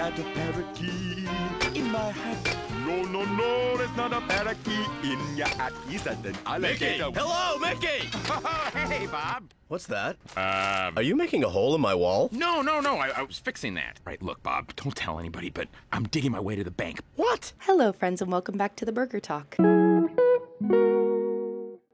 at a parakeet in my hat. No, no, no, it's not a parakeet in your hat. He's an alligator. Hello, Mickey! Hey, Bob. What's that? Are you making a hole in my wall? No. I was fixing that. Right, look, Bob, don't tell anybody, but I'm digging my way to the bank. What? Hello, friends, and welcome back to the Burger Talk.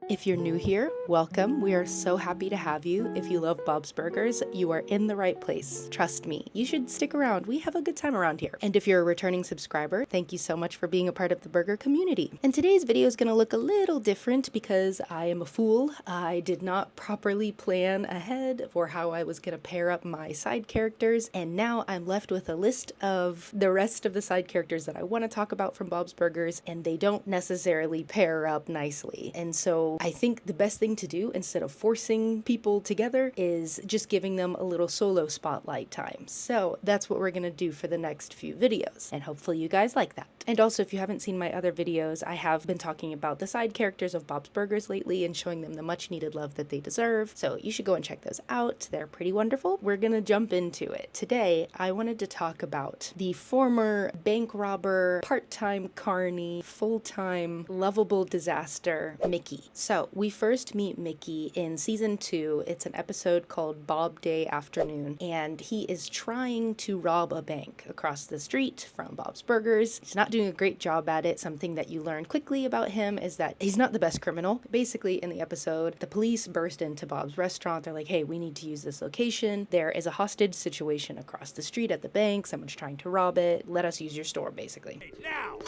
If you're new here, welcome. We are so happy to have you. If you love Bob's Burgers, you are in the right place. Trust me, you should stick around. We have a good time around here. And if you're a returning subscriber, thank you so much for being a part of the burger community. And today's video is going to look a little different because I am a fool. I did not properly plan ahead for how I was going to pair up my side characters, and now I'm left with a list of the rest of the side characters that I want to talk about from Bob's Burgers, and they don't necessarily pair up nicely. And so I think the best thing to do, instead of forcing people together, is just giving them a little solo spotlight time. So that's what we're going to do for the next few videos, and hopefully you guys like that. And also, if you haven't seen my other videos, I have been talking about the side characters of Bob's Burgers lately and showing them the much needed love that they deserve. So you should go and check those out. They're pretty wonderful. We're going to jump into it. Today, I wanted to talk about the former bank robber, part-time carny, full-time lovable disaster, Mickey. So we first meet Mickey in season 2. It's an episode called Bob Day Afternoon, and he is trying to rob a bank across the street from Bob's Burgers. He's not doing a great job at it. Something that you learn quickly about him is that he's not the best criminal. Basically, in the episode, the police burst into Bob's restaurant. They're like, hey, we need to use this location. There is a hostage situation across the street at the bank. Someone's trying to rob it. Let us use your store, basically. Now!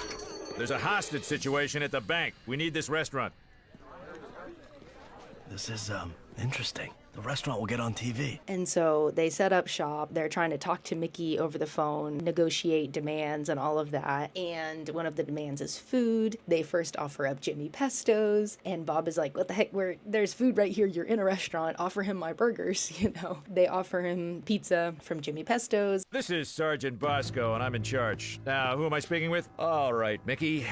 There's a hostage situation at the bank. We need this restaurant. This is, interesting. The restaurant will get on TV. And so they set up shop. They're trying to talk to Mickey over the phone, negotiate demands and all of that. And one of the demands is food. They first offer up Jimmy Pesto's, and Bob is like, what the heck, there's food right here. You're in a restaurant. Offer him my burgers, you know. They offer him pizza from Jimmy Pesto's. This is Sergeant Bosco, and I'm in charge. Now, who am I speaking with? All right, Mickey.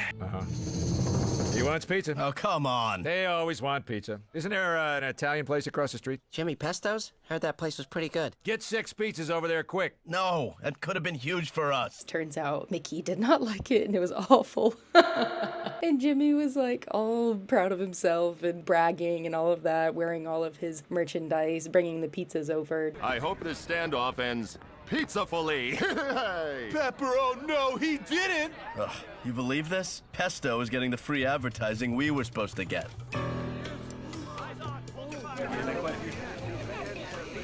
He wants pizza. Oh, come on. They always want pizza. Isn't there an Italian place across the street? Jimmy Pesto's? Heard that place was pretty good. Get 6 pizzas over there quick. No, that could have been huge for us. Turns out Mickey did not like it, and it was awful. And Jimmy was like all proud of himself and bragging and all of that, wearing all of his merchandise, bringing the pizzas over. I hope this standoff ends pizzafully. Pepper, oh no, he didn't! Ugh, you believe this? Pesto is getting the free advertising we were supposed to get.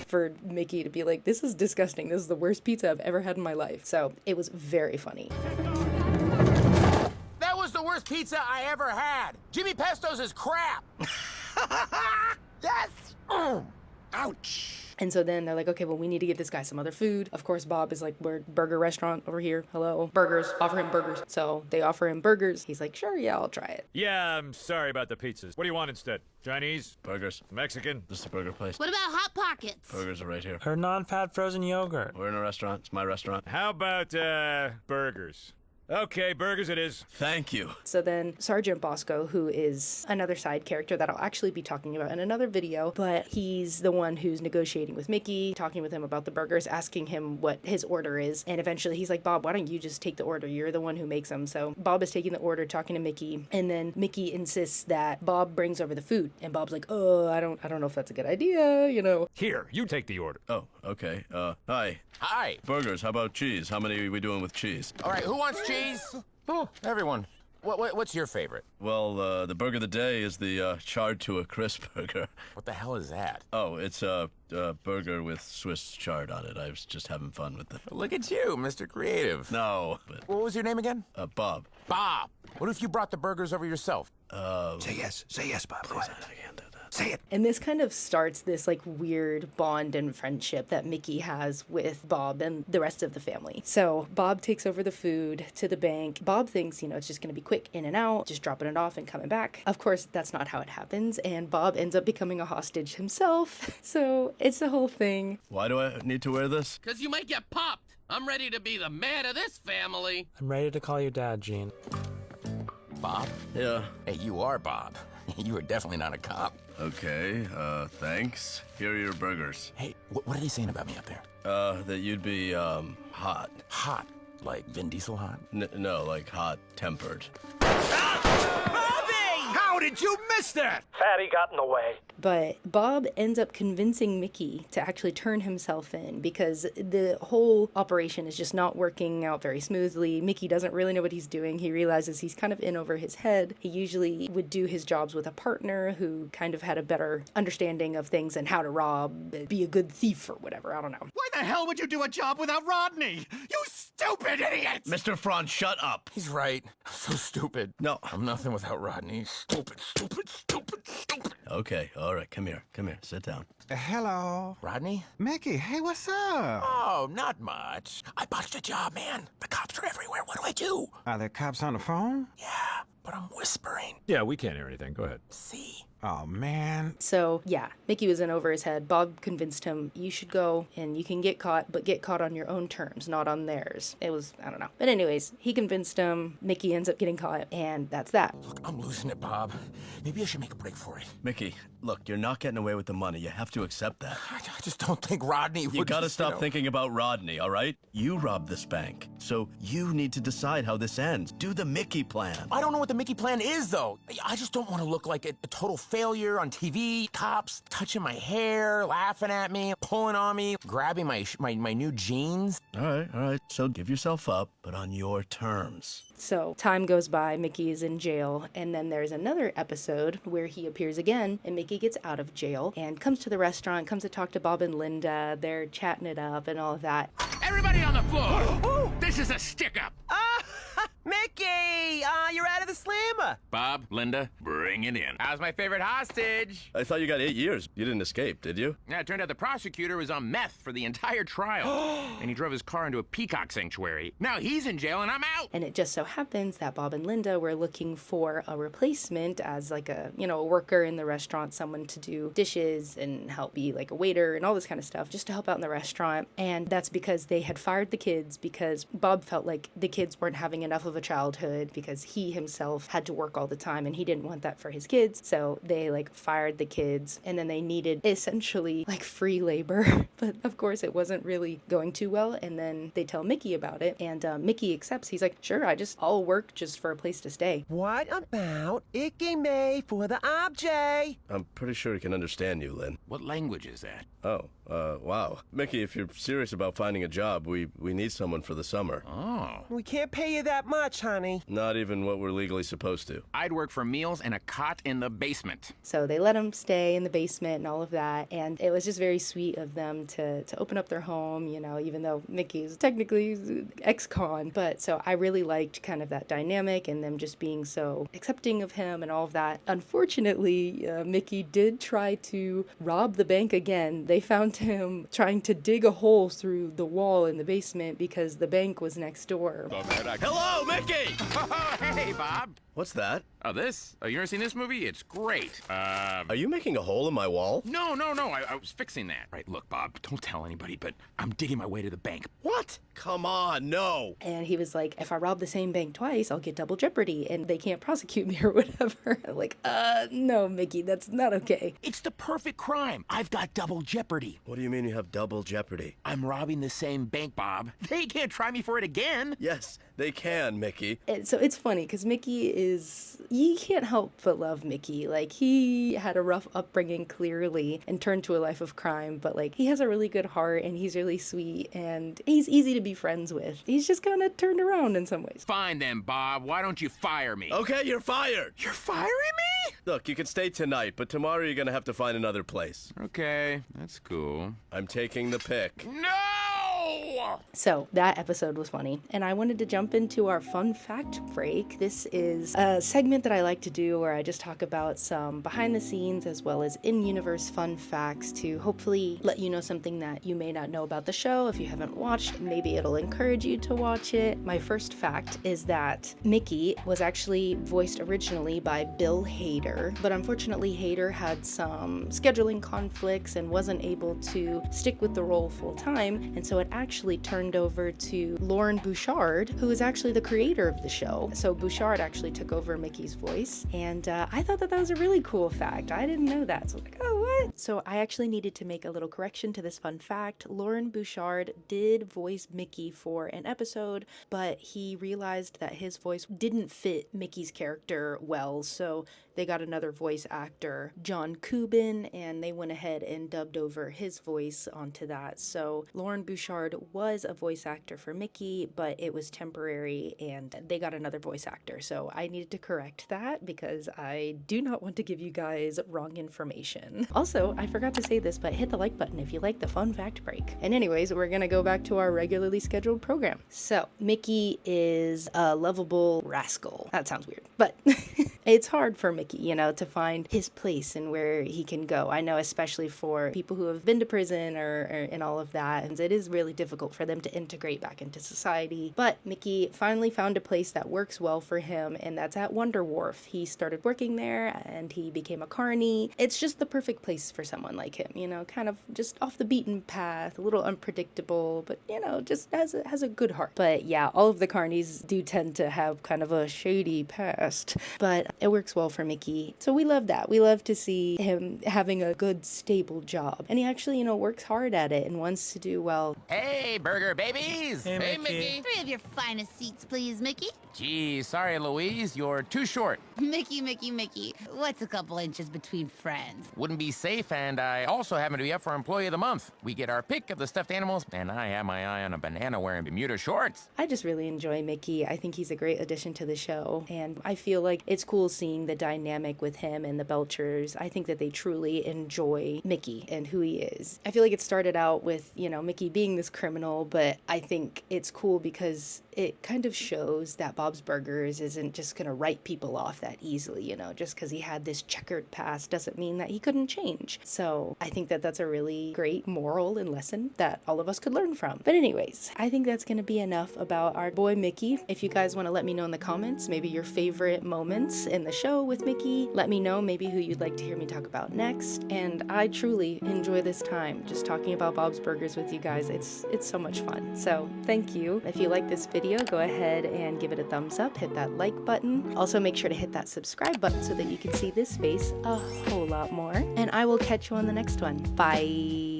For Mickey to be like, this is disgusting. This is the worst pizza I've ever had in my life. So it was very funny. That was the worst pizza I ever had. Jimmy Pesto's is crap. Yes. Ouch. And so then they're like, okay, well, we need to get this guy some other food. Of course, Bob is like, we're burger restaurant over here. Hello, burgers, offer him burgers. So they offer him burgers. He's like, sure, yeah, I'll try it. Yeah, I'm sorry about the pizzas. What do you want instead? Chinese? Burgers. Mexican? This is a burger place. What about Hot Pockets? Burgers are right here. Her non-fat frozen yogurt. We're in a restaurant. It's my restaurant. How about, burgers? Okay, burgers it is. Thank you. So then Sergeant Bosco, who is another side character that I'll actually be talking about in another video, but he's the one who's negotiating with Mickey, talking with him about the burgers, asking him what his order is. And eventually he's like, Bob, why don't you just take the order? You're the one who makes them. So Bob is taking the order, talking to Mickey, and then Mickey insists that Bob brings over the food. And Bob's like, oh, I don't know if that's a good idea, you know. Here, you take the order. Oh, okay. Hi. Hi. Burgers, how about cheese? How many are we doing with cheese? All right, who wants cheese? Oh, everyone. What's your favorite? Well, the burger of the day is the charred to a crisp burger. What the hell is that? Oh, it's a burger with Swiss chard on it. I was just having fun with it. Look at you, Mr. Creative. No, but... What was your name again? Bob. Bob. What if you brought the burgers over yourself? Say yes, Bob. Go ahead. I can't do that. Say it. And this kind of starts this like weird bond and friendship that Mickey has with Bob and the rest of the family. So Bob takes over the food to the bank. Bob thinks, you know, it's just going to be quick in and out, just dropping it off and coming back. Of course, that's not how it happens. And Bob ends up becoming a hostage himself. So it's the whole thing. Why do I need to wear this? Because you might get popped. I'm ready to be the man of this family. I'm ready to call you Dad, Gene. Bob? Yeah. Hey, you are Bob. You are definitely not a cop. Okay, thanks. Here are your burgers. Hey, what are they saying about me up there? That you'd be, hot. Hot. Like Vin Diesel hot? No, like hot-tempered. How did you miss that? Fatty got in the way. But Bob ends up convincing Mickey to actually turn himself in because the whole operation is just not working out very smoothly. Mickey doesn't really know what he's doing. He realizes he's kind of in over his head. He usually would do his jobs with a partner who kind of had a better understanding of things and how to rob, be a good thief or whatever. I don't know. Why the hell would you do a job without Rodney? You stupid idiot! Mr. Franz, shut up! He's right. I'm so stupid. No. I'm nothing without Rodney. Stupid, stupid, stupid, stupid. Okay, all right, come here, sit down. Hello. Rodney? Mickey, hey, what's up? Oh, not much. I botched a job, man. The cops are everywhere. What do I do? Are there cops on the phone? Yeah, but I'm whispering. Yeah, we can't hear anything. Go ahead. See? Oh, man. So, yeah, Mickey was in over his head. Bob convinced him, you should go and you can get caught, but get caught on your own terms, not on theirs. It was, I don't know. But anyways, he convinced him. Mickey ends up getting caught, and that's that. Look, I'm losing it, Bob. Maybe I should make a break for it. Mickey, look, you're not getting away with the money. You have to accept that. I just don't think Rodney would. You gotta just, stop thinking about Rodney, all right? You robbed this bank, so you need to decide how this ends. Do the Mickey plan. I don't know what the Mickey plan is, though. I just don't want to look like a total failure on TV. Cops touching my hair, laughing at me, pulling on me, grabbing my new jeans. All right. So give yourself up, but on your terms. So time goes by, Mickey is in jail, and then there's another episode where he appears again, and Mickey gets out of jail and comes to the restaurant, comes to talk to Bob and Linda. They're chatting it up and all of that. Everybody on the floor! This is a stick-up! Mickey! You're out of the slammer! Bob, Linda, bring it in. How's my favorite hostage? I thought you got 8 years. You didn't escape, did you? Yeah, it turned out the prosecutor was on meth for the entire trial. And he drove his car into a peacock sanctuary. Now he's in jail and I'm out. And it just so happens that Bob and Linda were looking for a replacement as like a worker in the restaurant, someone to do dishes and help be like a waiter and all this kind of stuff, just to help out in the restaurant. And that's because they had fired the kids because Bob felt like the kids weren't having enough of a childhood because he himself had to work all the time and he didn't want that for his kids. So they like fired the kids and then they needed essentially like free labor. But of course it wasn't really going too well. And then they tell Mickey about it and Mickey accepts. He's like, sure, I'll work just for a place to stay. What about Icky May for the object? I'm pretty sure he can understand you, Lynn. What language is that? Oh, wow. Mickey, if you're serious about finding a job, we need someone for the summer. Oh. We can't pay you that much, honey. Not even what we're legally supposed to. I'd work for meals and a cot in the basement. So they let him stay in the basement and all of that. And it was just very sweet of them to open up their home, even though Mickey's technically ex-con. But so I really liked kind of that dynamic and them just being so accepting of him and all of that. Unfortunately, Mickey did try to rob the bank again. They found him trying to dig a hole through the wall in the basement because the bank was next door. Hello, Mickey! Hey, Bob. What's that? Oh, this? Oh, you ever seen this movie? It's great. Are you making a hole in my wall? No. I was fixing that. Right, look, Bob, don't tell anybody, but I'm digging my way to the bank. What? Come on, no. And he was like, if I rob the same bank twice, I'll get double jeopardy and they can't prosecute me or whatever. I'm like, no, Mickey, that's not okay. It's the perfect crime. I've got double jeopardy. What do you mean you have double jeopardy? I'm robbing the same bank, Bob. They can't try me for it again. Yes, they can, Mickey. And so it's funny because Mickey you can't help but love Mickey. Like, he had a rough upbringing clearly and turned to a life of crime, but like, he has a really good heart and he's really sweet and he's easy to be friends with. He's just kind of turned around in some ways. Fine then, Bob. Why don't you fire me? Okay, you're fired. You're firing me? Look, you can stay tonight, but tomorrow you're gonna have to find another place. Okay, that's cool. I'm taking the pick. No! So that episode was funny, and I wanted to jump into our fun fact break. This is a segment that I like to do where I just talk about some behind the scenes as well as in-universe fun facts to hopefully let you know something that you may not know about the show. If you haven't watched, maybe it'll encourage you to watch it. My first fact is that Mickey was actually voiced originally by Bill Hader, but unfortunately Hader had some scheduling conflicts and wasn't able to stick with the role full time, and so it actually turned over to Lauren Bouchard, who is actually the creator of the show. So Bouchard actually took over Mickey's voice, and I thought that was a really cool fact. I didn't know that, so I was like, oh, what? What? So I actually needed to make a little correction to this fun fact. Lauren Bouchard did voice Mickey for an episode, but he realized that his voice didn't fit Mickey's character well, so they got another voice actor, John Kubin, and they went ahead and dubbed over his voice onto that. So Lauren Bouchard was a voice actor for Mickey, but it was temporary and they got another voice actor. So I needed to correct that because I do not want to give you guys wrong information. Also, I forgot to say this, but hit the like button if you like the fun fact break. And anyways, we're gonna go back to our regularly scheduled program. So Mickey is a lovable rascal. That sounds weird, but it's hard for Mickey, you know, to find his place and where he can go. I know, especially for people who have been to prison or and all of that, and it is really difficult for them to integrate back into society. But Mickey finally found a place that works well for him, and that's at Wonder Wharf. He started working there and he became a carny. It's just the perfect place for someone like him, you know, kind of just off the beaten path, a little unpredictable, but you know, just has a good heart. But yeah, all of the carnies do tend to have kind of a shady past, but it works well for Mickey. So we love that. We love to see him having a good, stable job. And he actually, you know, works hard at it and wants to do well. Hey, burger babies! Hey, Hey, Mickey. Mickey. 3 of your finest seats, please, Mickey. Gee, sorry, Louise, you're too short. Mickey, Mickey, Mickey. What's a couple inches between friends? Wouldn't be safe, and I also happen to be up for Employee of the Month. We get our pick of the stuffed animals, and I have my eye on a banana wearing Bermuda shorts. I just really enjoy Mickey. I think he's a great addition to the show, and I feel like it's cool seeing the dynamic with him and the Belchers. I think that they truly enjoy Mickey and who he is. I feel like it started out with, you know, Mickey being this criminal, but I think it's cool because it kind of shows that Bob's Burgers isn't just gonna write people off that easily, you know, just because he had this checkered past doesn't mean that he couldn't change. So I think that that's a really great moral and lesson that all of us could learn from. But anyways, I think that's gonna be enough about our boy Mickey. If you guys want to let me know in the comments, maybe your favorite moments in the show with Mickey, let me know maybe who you'd like to hear me talk about next. And I truly enjoy this time just talking about Bob's Burgers with you guys. It's so much fun. So thank you. If you like this video, go ahead and give it a thumbs up, hit that like button. Also make sure to hit that subscribe button so that you can see this face a whole lot more. And I will catch you on the next one. Bye.